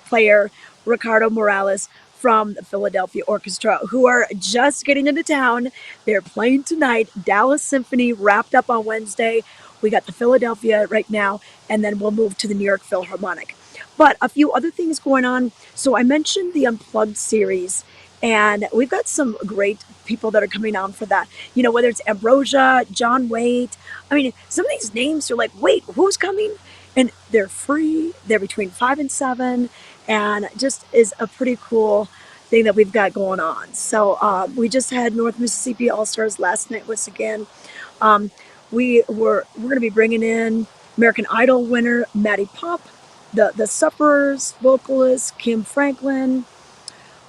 player, Ricardo Morales, from the Philadelphia Orchestra, who are just getting into town. They're playing tonight. Dallas Symphony wrapped up on Wednesday. We got the Philadelphia right now, and then we'll move to the New York Philharmonic. But a few other things going on. So I mentioned the Unplugged series, and we've got some great people that are coming on for that. Whether it's Ambrosia, John Waite. I mean, some of these names are like, wait, who's coming? And they're free. They're between 5 and 7. And just is a pretty cool thing that we've got going on. So we just had North Mississippi All-Stars last night once again. We're going to be bringing in American Idol winner Maddie Pop, the Suppers vocalist Kim Franklin.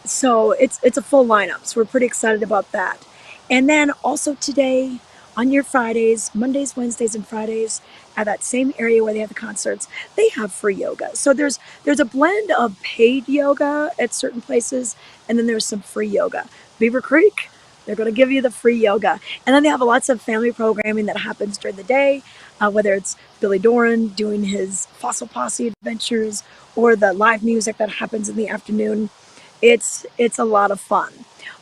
So it's a full lineup. So we're pretty excited about that. And then also today, on your Fridays, Mondays, Wednesdays, and Fridays, at that same area where they have the concerts, they have free yoga. So there's a blend of paid yoga at certain places, and then there's some free yoga. Beaver Creek, They're going to give you the free yoga. And then they have lots of family programming that happens during the day, whether it's Billy Doran doing his Fossil Posse adventures or the live music that happens in the afternoon. It's a lot of fun.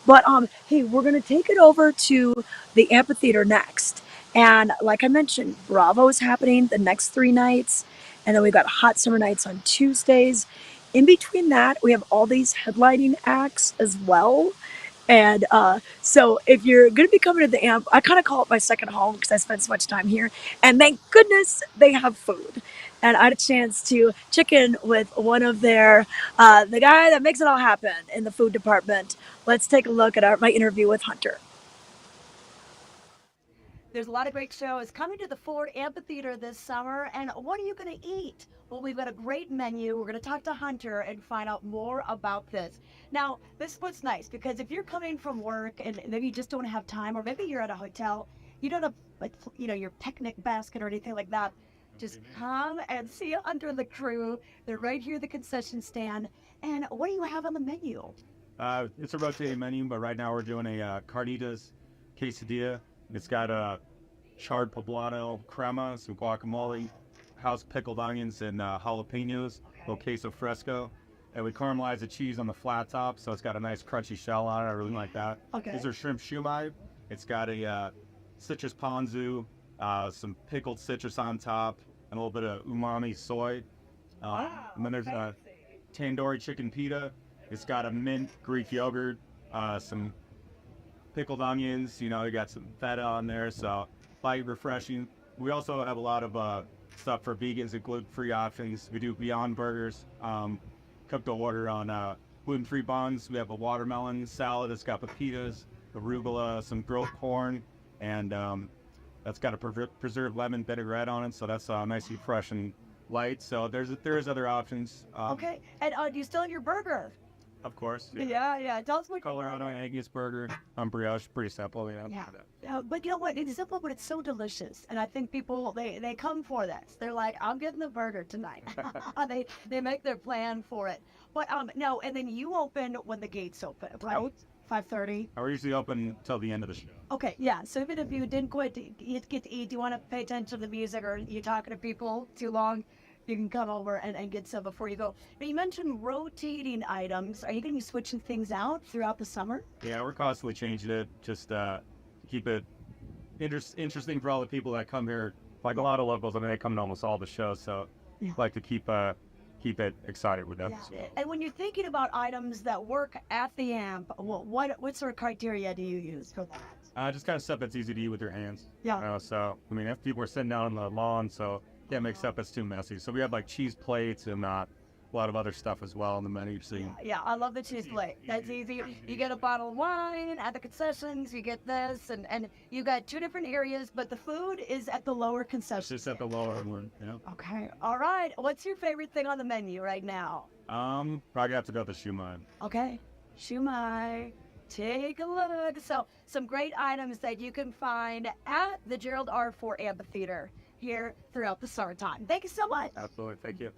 But hey, we're gonna take it over to the amphitheater next. And like I mentioned, Bravo is happening the next 3 nights, and then we've got hot summer nights on Tuesdays. In between that, we have all these headlining acts as well. And so if you're going to be coming to the amp, I kind of call it my second home because I spend so much time here. And thank goodness they have food. And I had a chance to check in with one of their, the guy that makes it all happen in the food department. Let's take a look at my interview with Hunter. There's a lot of great shows coming to the Ford Amphitheater this summer. And what are you going to eat? Well, we've got a great menu. We're going to talk to Hunter and find out more about this. Now, this is what's nice, because if you're coming from work and maybe you just don't have time, or maybe you're at a hotel, you don't have, like, your picnic basket or anything like that, just come and see Hunter and the crew. They're right here at the concession stand. And what do you have on the menu? It's a rotating menu, but right now we're doing a carnitas quesadilla. It's got a charred poblano crema, some guacamole, house pickled onions, and jalapenos, a little queso fresco. And we caramelize the cheese on the flat top, so it's got a nice crunchy shell on it. I really like that. Okay. These are shrimp shumai. It's got a citrus ponzu, some pickled citrus on top, and a little bit of umami soy. And then there's a tandoori chicken pita. It's got a mint Greek yogurt, some pickled onions, you got some feta on there, so light, refreshing. We also have a lot of stuff for vegans and gluten-free options. We do Beyond Burgers, cooked to order on gluten-free buns. We have a watermelon salad that's got pepitas, arugula, some grilled corn, and that's got a preserved lemon vinaigrette on it, so that's nice and fresh and light. So there is other options. Okay, and do you still have your burger? Of course. Yeah. Tell us what. Colorado Angus burger, brioche, pretty simple. Yeah. But you know what? It's simple, but it's so delicious. And I think people they come for this. They're like, I'm getting the burger tonight. they make their plan for it. But no, and then you open when the gates open, right? 5:30. We're usually open till the end of the show. Okay, yeah. So even if you didn't get to eat, you want to pay attention to the music, or you're talking to people too long, you can come over and get some before you go. But you mentioned rotating items. Are you going to be switching things out throughout the summer? Yeah, we're constantly changing it, just to keep it interesting for all the people that come here. Like a lot of locals, they come to almost all the shows, so like to keep it excited with them. Yeah. So. And when you're thinking about items that work at the amp, what sort of criteria do you use for that? Just kind of stuff that's easy to eat with your hands. Yeah. So, if people are sitting down on the lawn, so it makes stuff that's too messy. So we have like cheese plates and a lot of other stuff as well on the menu. So yeah, I love the cheese plate. That's easy. You get a bottle of wine at the concessions, you get this, and you got two different areas, but the food is at the lower concession. It's just at the lower one, Okay, all right. What's your favorite thing on the menu right now? Probably have to go with the shumai. Okay, shumai. Take a look. So some great items that you can find at the Gerald R. Ford Amphitheater here throughout the summertime. Thank you so much. Absolutely. Thank you.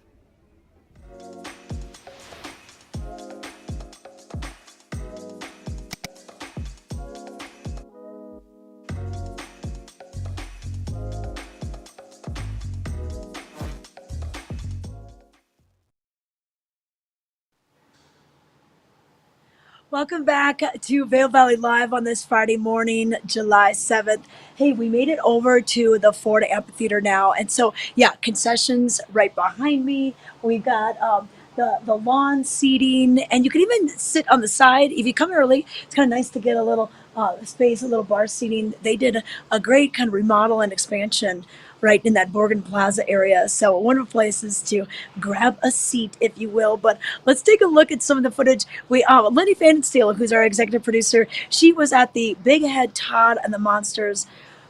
Welcome back to Vail Valley Live on this Friday morning, July 7th. Hey, we made it over to the Ford Amphitheater now. And so, yeah, concessions right behind me. We've got the lawn seating, and you can even sit on the side. If you come early, it's kind of nice to get a little space, a little bar seating. They did a great kind of remodel and expansion right in that Morgan Plaza area. So wonderful places to grab a seat, if you will. But let's take a look at some of the footage. Lenny Fandensteel, who's our executive producer, she was at the Big Head Todd and the Monsters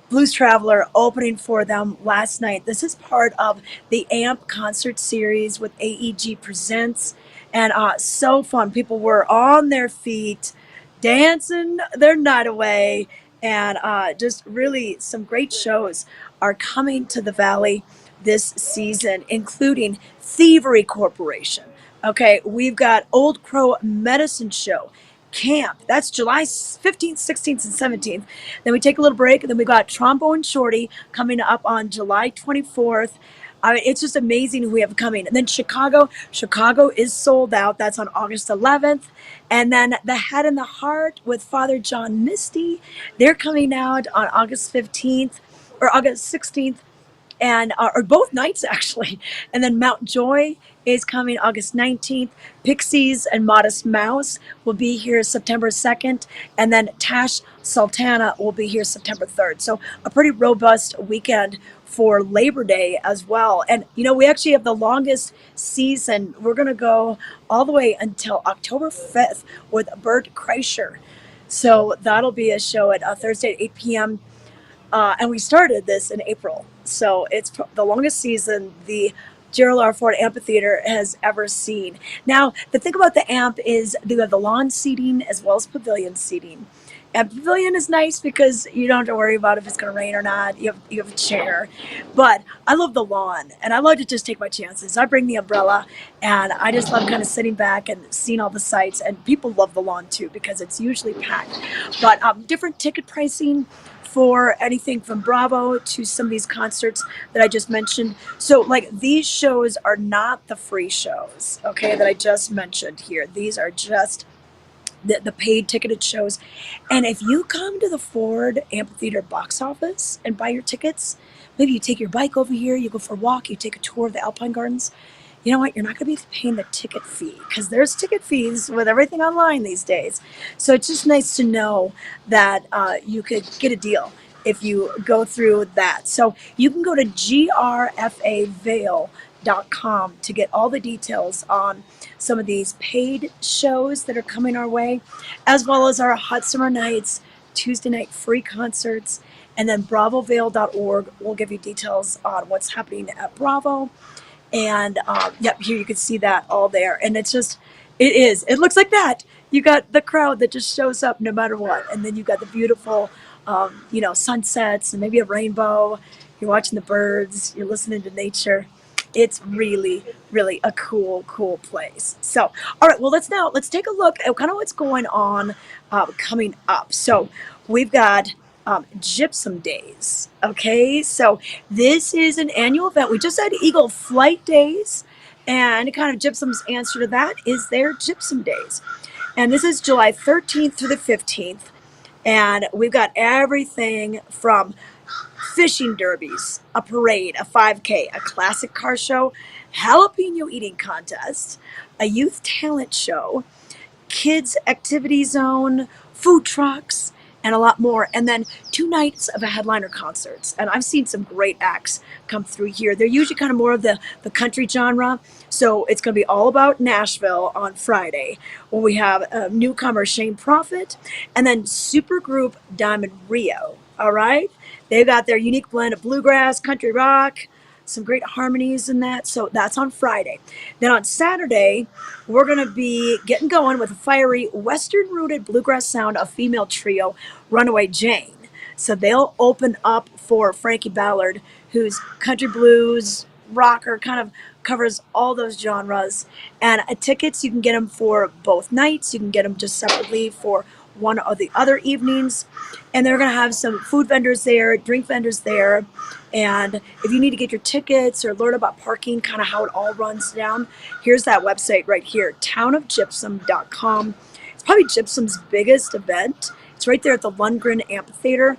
Blues Traveler opening for them last night. This is part of the AMP concert series with AEG Presents. And so fun. People were on their feet, dancing their night away. And just really some great shows are coming to the Valley this season, including Thievery Corporation. Okay, we've got Old Crow Medicine Show, camp. That's July 15th, 16th, and 17th. Then we take a little break, and then we got Trombone Shorty coming up on July 24th. I mean, it's just amazing who we have coming. And then Chicago is sold out. That's on August 11th. And then The Head and the Heart with Father John Misty, they're coming out on August 15th or August 16th, and or both nights actually. And then Mount Joy is coming August 19th. Pixies and Modest Mouse will be here September 2nd, and then Tash Sultana will be here September 3rd. So a pretty robust weekend for Labor Day as well. And we actually have the longest season. We're going to go all the way until October 5th with Bert Kreischer. So that'll be a show at Thursday at 8 p.m. And we started this in April. So it's the longest season the Gerald R. Ford Amphitheater has ever seen. Now, the thing about the amp is they have the lawn seating as well as pavilion seating. And pavilion is nice because you don't have to worry about if it's going to rain or not. You have a chair. But I love the lawn, and I love to just take my chances. I bring the umbrella, and I just love kind of sitting back and seeing all the sights. And people love the lawn, too, because it's usually packed. But different ticket pricing for anything from Bravo to some of these concerts that I just mentioned. So, like, these shows are not the free shows, okay, that I just mentioned here. These are just the paid ticketed shows. And if you come to the Ford Amphitheater box office and buy your tickets, maybe you take your bike over here, you go for a walk, you take a tour of the Alpine Gardens, you know what, you're not going to be paying the ticket fee because there's ticket fees with everything online these days. So it's just nice to know that you could get a deal if you go through that. So you can go to grfavail.com to get all the details on some of these paid shows that are coming our way, as well as our Hot Summer Nights, Tuesday night free concerts, and then bravovail.org will give you details on what's happening at Bravo. And yep, here you can see that all there. And it's just, it looks like that. You got the crowd that just shows up no matter what. And then you got the beautiful, sunsets and maybe a rainbow. You're watching the birds, you're listening to nature. It's really, really a cool place. So, all right, well, let's take a look at kind of what's going on coming up. So we've got Gypsum Days. Okay, so this is an annual event. We just had Eagle Flight Days, and kind of Gypsum's answer to that is their Gypsum Days. And this is July 13th through the 15th. And we've got everything from fishing derbies, a parade, a 5K, a classic car show, jalapeno eating contest, a youth talent show, kids activity zone, food trucks, and a lot more. And then 2 nights of a headliner concerts. And I've seen some great acts come through here. They're usually kind of more of the country genre. So it's going to be all about Nashville on Friday, where we have newcomer Shane Prophet and then supergroup Diamond Rio. All right. They've got their unique blend of bluegrass, country rock, some great harmonies in that. So that's on Friday. Then on Saturday, we're going to be getting going with a fiery Western-rooted bluegrass sound of female trio, Runaway Jane. So they'll open up for Frankie Ballard, who's country blues, rocker, kind of covers all those genres. And tickets, you can get them for both nights. You can get them just separately for one of the other evenings. And they're going to have some food vendors there, drink vendors there. And if you need to get your tickets or learn about parking, kind of how it all runs down, here's that website right here, townofgypsum.com. It's probably Gypsum's biggest event. It's right there at the Lundgren Amphitheater,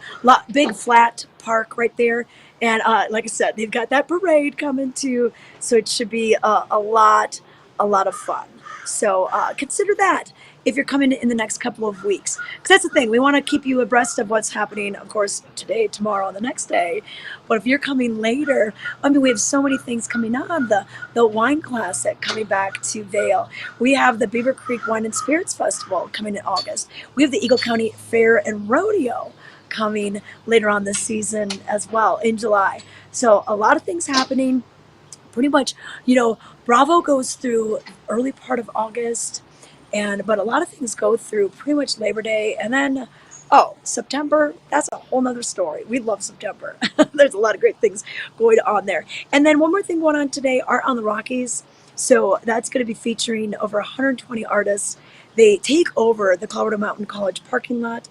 big flat park right there. And like I said, they've got that parade coming too, so it should be a lot of fun. So consider that if you're coming in the next couple of weeks. Because that's the thing, we want to keep you abreast of what's happening, of course, today, tomorrow, and the next day. But if you're coming later, I mean, we have so many things coming on. The Wine Classic coming back to Vail. We have the Beaver Creek Wine and Spirits Festival coming in August. We have the Eagle County Fair and Rodeo coming later on this season as well in July. So a lot of things happening. Pretty much, Bravo goes through early part of August, but a lot of things go through pretty much Labor Day, and then September, that's a whole nother story. We love September. There's a lot of great things going on there. And then one more thing going on today, Art on the Rockies So that's going to be featuring over 120 artists. They take over the Colorado Mountain College parking lot,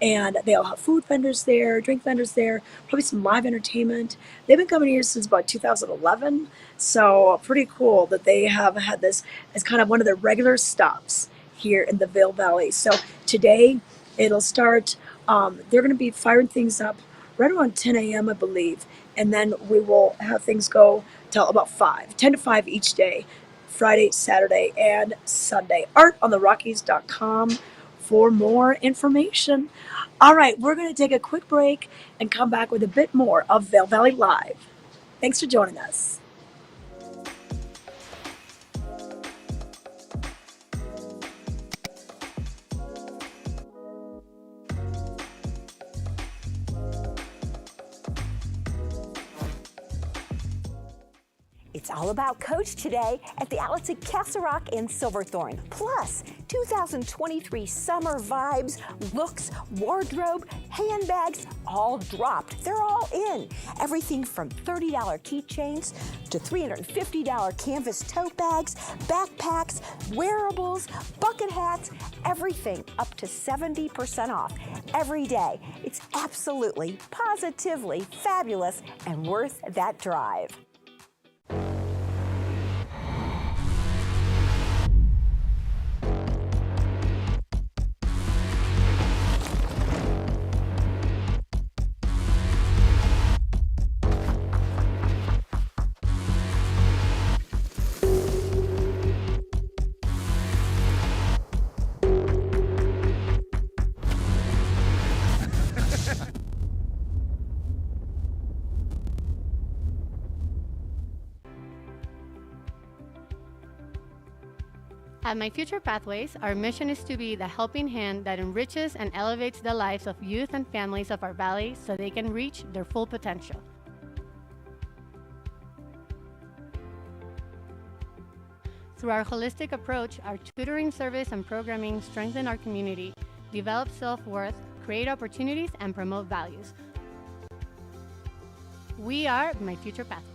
and they'll have food vendors there, drink vendors there, probably some live entertainment. They've been coming here since about 2011, so pretty cool that they have had this as kind of one of their regular stops here in the Vail Valley. So today it'll start, they're going to be firing things up right around 10 a.m., I believe, and then we will have things go till about 5, 10 to 5 each day, Friday, Saturday, and Sunday. artontherockies.com for more information. All right, we're going to take a quick break and come back with a bit more of Vail Valley Live. Thanks for joining us. It's all about Coach today at the outlets at Castle Rock and Silverthorne. Plus, 2023 summer vibes, looks, wardrobe, handbags, all dropped. They're all in. Everything from $30 keychains to $350 canvas tote bags, backpacks, wearables, bucket hats, everything up to 70% off every day. It's absolutely, positively fabulous and worth that drive. At My Future Pathways, our mission is to be the helping hand that enriches and elevates the lives of youth and families of our valley so they can reach their full potential. Through our holistic approach, our tutoring service and programming strengthen our community, develop self-worth, create opportunities, and promote values. We are My Future Pathways.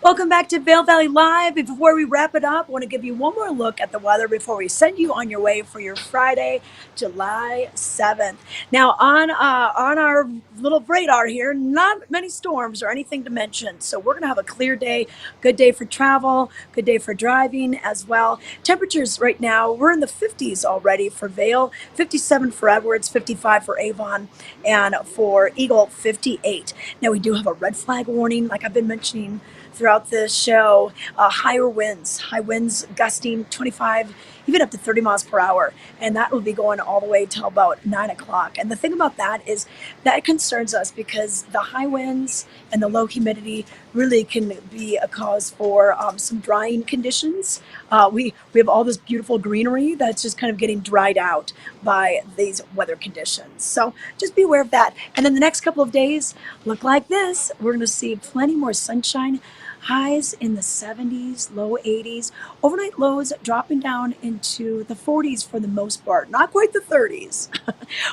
Welcome back to Vail Valley Live. Before we wrap it up, I want to give you one more look at the weather before we send you on your way for your Friday, July 7th. Now, on our little radar here, not many storms or anything to mention. So we're going to have a clear day, good day for travel, good day for driving as well. Temperatures right now, we're in the 50s already for Vail, 57 for Edwards, 55 for Avon, and for Eagle, 58. Now, we do have a red flag warning, like I've been mentioning throughout the show. High winds gusting 25, even up to 30 miles per hour. And that will be going all the way till about 9 o'clock. And the thing about that is that concerns us because the high winds and the low humidity really can be a cause for some drying conditions. We have all this beautiful greenery that's just kind of getting dried out by these weather conditions. So just be aware of that. And then the next couple of days look like this. We're going to see plenty more sunshine. Highs in the 70s, low 80s. Overnight lows dropping down into the 40s for the most part. Not quite the 30s,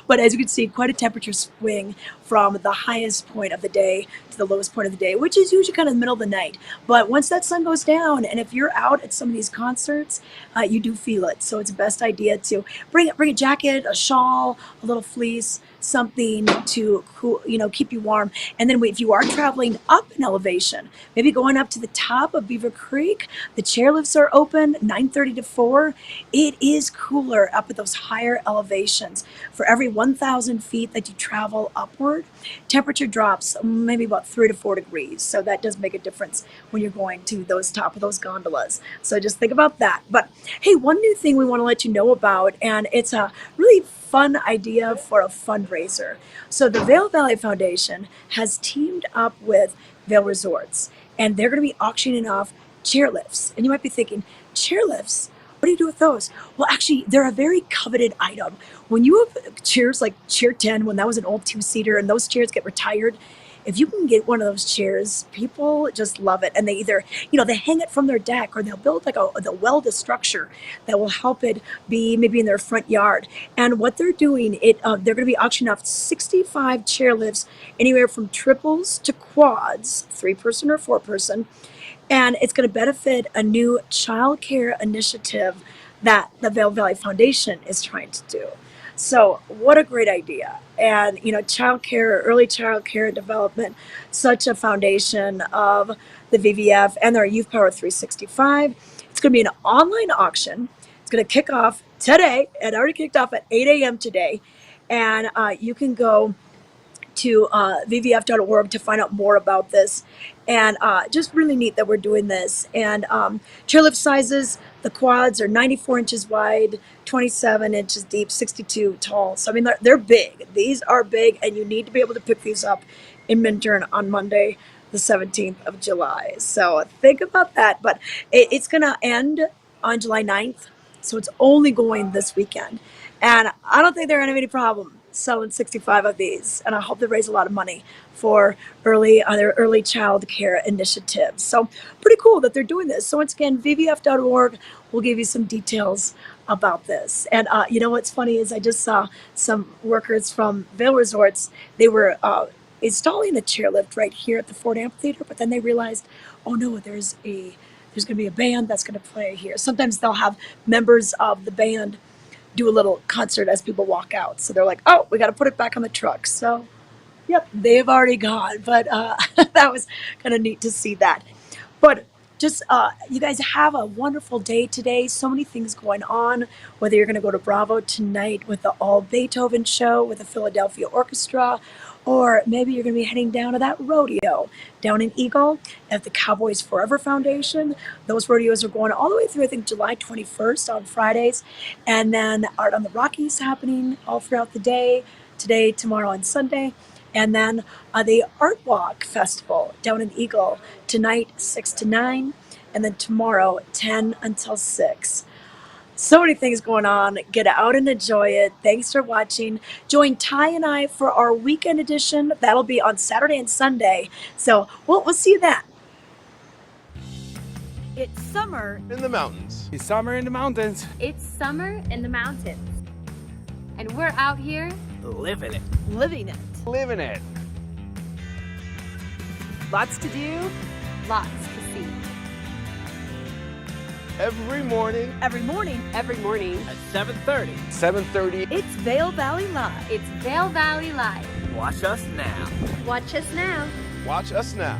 but as you can see, quite a temperature swing from the highest point of the day to the lowest point of the day, which is usually kind of the middle of the night. But once that sun goes down, and if you're out at some of these concerts, you do feel it. So it's the best idea to bring a jacket, a shawl, a little fleece, something to cool, keep you warm. And then if you are traveling up in elevation, maybe going up to the top of Beaver Creek, the chairlifts are open 9:30 to 4. It is cooler up at those higher elevations. For every 1,000 feet that you travel upward, temperature drops maybe about 3 to 4 degrees. So that does make a difference when you're going to those top of those gondolas. So just think about that. But hey, one new thing we want to let you know about, and it's a really fun idea for a fundraiser. So the Vail Valley Foundation has teamed up with Vail Resorts, and they're going to be auctioning off chairlifts. And you might be thinking, chairlifts? What do you do with those? Well, actually, they're a very coveted item. When you have chairs like Chair 10, when that was an old two-seater, and those chairs get retired, if you can get one of those chairs, people just love it. And they either, they hang it from their deck, or they'll build they'll weld a structure that will help it be maybe in their front yard. And what they're doing, they're going to be auctioning off 65 chairlifts, anywhere from triples to quads, 3-person or 4-person. And it's going to benefit a new child care initiative that the Vail Valley Foundation is trying to do. So what a great idea. And, child care, early child care development, such a foundation of the VVF and their Youth Power 365. It's going to be an online auction. It's going to kick off today. It already kicked off at 8 a.m. today. And you can go to vvf.org to find out more about this. And just really neat that we're doing this. And chairlift sizes, the quads are 94 inches wide, 27 inches deep, 62 tall. So, I mean, they're big. These are big, and you need to be able to pick these up in Minturn on Monday, the 17th of July. So think about that. But it's going to end on July 9th. So it's only going this weekend. And I don't think they're going to have any problem selling 65 of these. And I hope they raise a lot of money for their early child care initiatives. So pretty cool that they're doing this. So once again, vvf.org will give you some details about this. And what's funny is I just saw some workers from Vail Resorts. They were installing a chairlift right here at the Ford Amphitheater, but then they realized, oh no, there's going to be a band that's going to play here. Sometimes they'll have members of the band do a little concert as people walk out. So they're like, oh, we got to put it back on the truck. So, yep, they've already gone. But that was kind of neat to see that. But just you guys have a wonderful day today. So many things going on, whether you're going to go to Bravo tonight with the All Beethoven show with the Philadelphia Orchestra, or maybe you're going to be heading down to that rodeo down in Eagle at the Cowboys Forever Foundation. Those rodeos are going all the way through, I think, July 21st on Fridays. And then Art on the Rockies happening all throughout the day, today, tomorrow, and Sunday. And then the Art Walk Festival down in Eagle tonight, 6 to 9, and then tomorrow, 10 until 6. So many things going on. Get out and enjoy it. Thanks for watching. Join Ty and I for our weekend edition. That'll be on Saturday and Sunday. So we'll see you then. It's summer. In the mountains. It's summer in the mountains. It's summer in the mountains. And we're out here Living it. Living it. Living it. Lots to do. lots to see. Every morning. Every morning. Every morning. At 7:30. 7:30. It's Vail Valley Live. It's Vail Valley Live. Watch us now. Watch us now. Watch us now.